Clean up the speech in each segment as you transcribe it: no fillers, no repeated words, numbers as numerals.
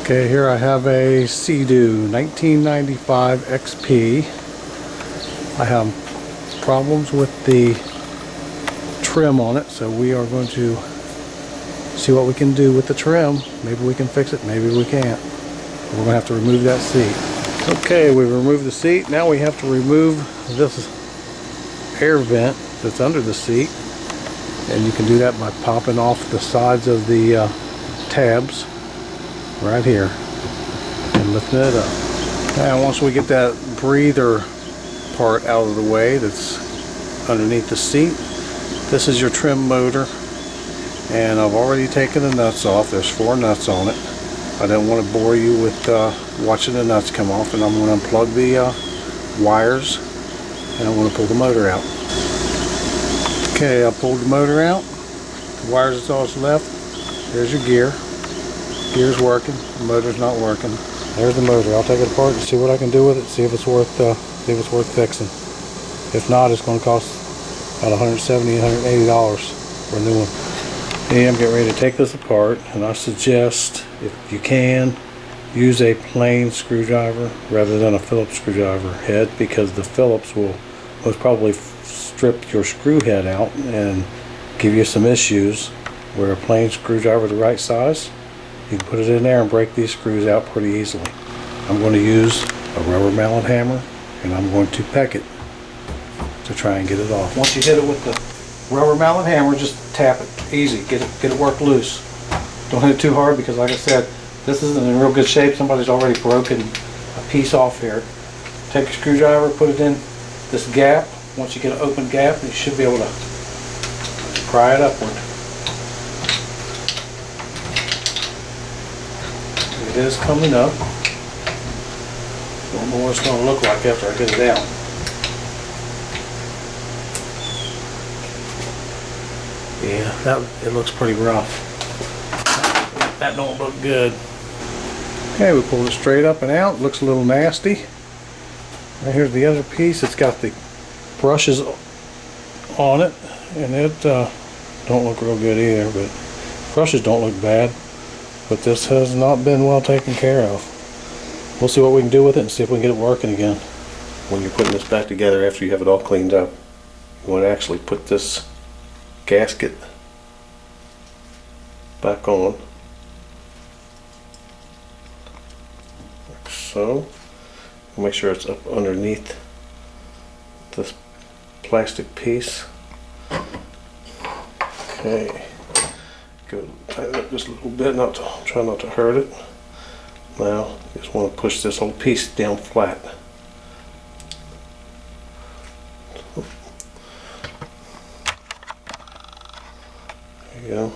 Okay, here I have a SeaDoo 1995 XP. I have problems with the trim on it, so we are going to see what we can do with the trim. Maybe we can fix it, maybe we can't. We're going to have to remove that seat. Okay, we've removed the seat. Now we have to remove this air vent that's under the seat, and you can do that by popping off the sides of the tabs right here and lifting it up. And once we get that breather part out of the way that's underneath the seat, this is your trim motor, and I've already taken the nuts off. There's 4 nuts on it. I don't want to bore you with watching the nuts come off, and I'm going to unplug the wires, and I'm going to pull the motor out. Okay, I pulled the motor out. The wires is all that's left. There's your gear. Gear's working, the motor's not working. There's the motor. I'll take it apart and see what I can do with it, see if it's worth fixing. If not, it's going to cost about $170, $180 for a new one. Okay, I'm getting ready to take this apart, and I suggest, if you can, use a plain screwdriver rather than a Phillips screwdriver head, because the Phillips will most probably strip your screw head out and give you some issues, where a plain screwdriver the right size, you can put it in there and break these screws out pretty easily. I'm going to use a rubber mallet hammer, and I'm going to peck it to try and get it off. Once you hit it with the rubber mallet hammer, just tap it easy, get it work loose. Don't hit it too hard, because like I said, this isn't in real good shape. Somebody's already broken a piece off here. Take a screwdriver, put it in this gap. Once you get an open gap, you should be able to pry it upward. It is coming up. Don't know what it's going to look like after I get it down. Yeah, it looks pretty rough. That don't look good. Okay, we pulled it straight up and out. Looks a little nasty. Right here's the other piece. It's got the brushes on it, and it don't look real good either. But brushes don't look bad. But this has not been well taken care of. We'll see what we can do with it and see if we can get it working again. When you're putting this back together after you have it all cleaned up, you want to actually put this gasket back on, like so. Make sure it's up underneath this plastic piece. Okay. Go tighten up just a little bit, try not to hurt it. Now, you just want to push this whole piece down flat. There you go.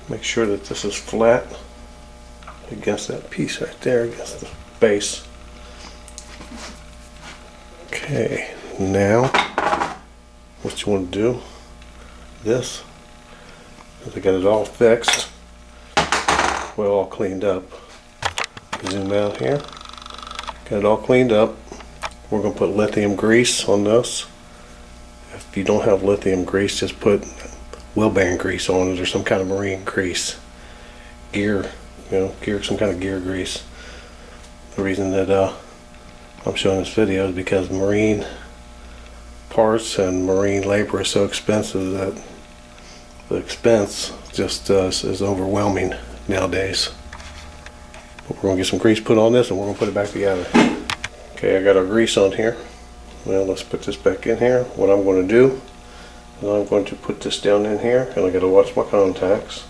Make sure that this is flat against that piece right there, against the base. Okay. Now, what you want to do, this, I got it all fixed, well, all cleaned up. Zoom out here, got it all cleaned up. We're going to put lithium grease on this. If you don't have lithium grease, just put wheel bearing grease on it, or some kind of marine grease, gear, some kind of gear grease. The reason that I'm showing this video is because marine parts and marine labor is so expensive that the expense just is overwhelming nowadays. But we're going to get some grease put on this, and we're going to put it back together. Okay, I got our grease on here. Well, let's put this back in here. What I'm going to do is I'm going to put this down in here, and I got to watch my contacts.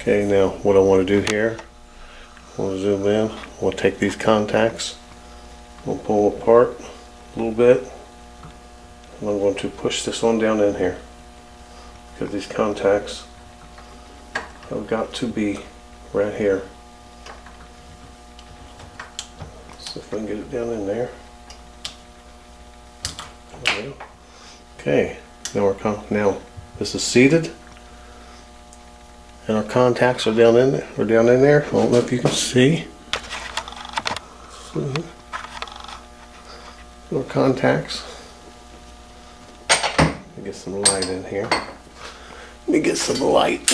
Okay, now what I want to do here, I want to zoom in. I want to take these contacts, I'm going to pull them apart a little bit, and I'm going to push this one down in here, because these contacts have got to be right here. See if I can get it down in there. There we go. Okay, now this is seated, and our contacts are down in there. I don't know if you can see. Our contacts. Let me get some light in here. Let me get some light.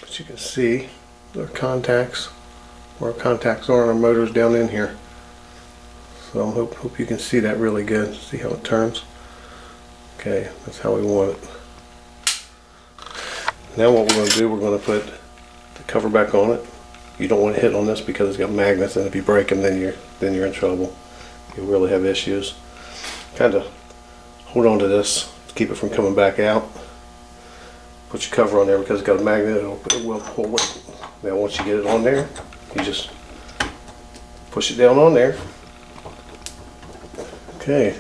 But you can see our contacts, where our contacts are, and our motor's down in here. So I hope you can see that really good. See how it turns? Okay, that's how we want it. Now what we're going to do, we're going to put the cover back on it. You don't want to hit on this because it's got magnets, and if you break them, then you're in trouble. You'll really have issues. Kind of hold on to this to keep it from coming back out. Put your cover on there because it's got a magnet. It will pull it. Now once you get it on there, you just push it down on there. Okay,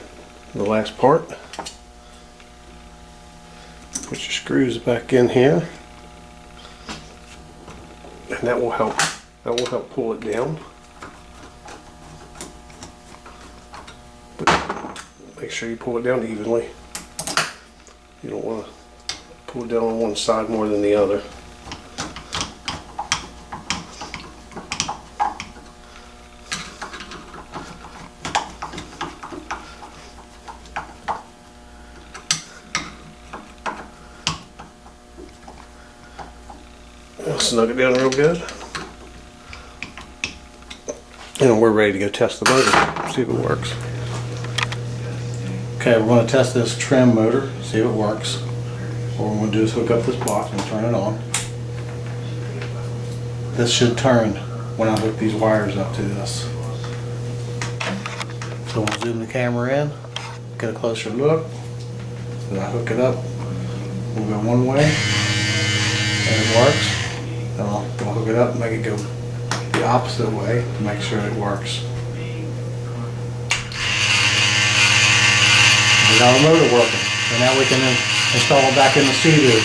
the last part. Put your screws back in here, and that will help. That will help pull it down. But make sure you pull it down evenly. You don't want to pull it down on one side more than the other. I'll snug it down real good. And we're ready to go test the motor, see if it works. Okay, we're going to test this trim motor, see if it works. What we're going to do is hook up this box and turn it on. This should turn when I hook these wires up to this. So we'll zoom the camera in, get a closer look. Then I hook it up. We'll go one way, and it works. Then I'll hook it up and make it go the opposite way to make sure it works. We got our motor working, so now we can install it back in the SeaDoo.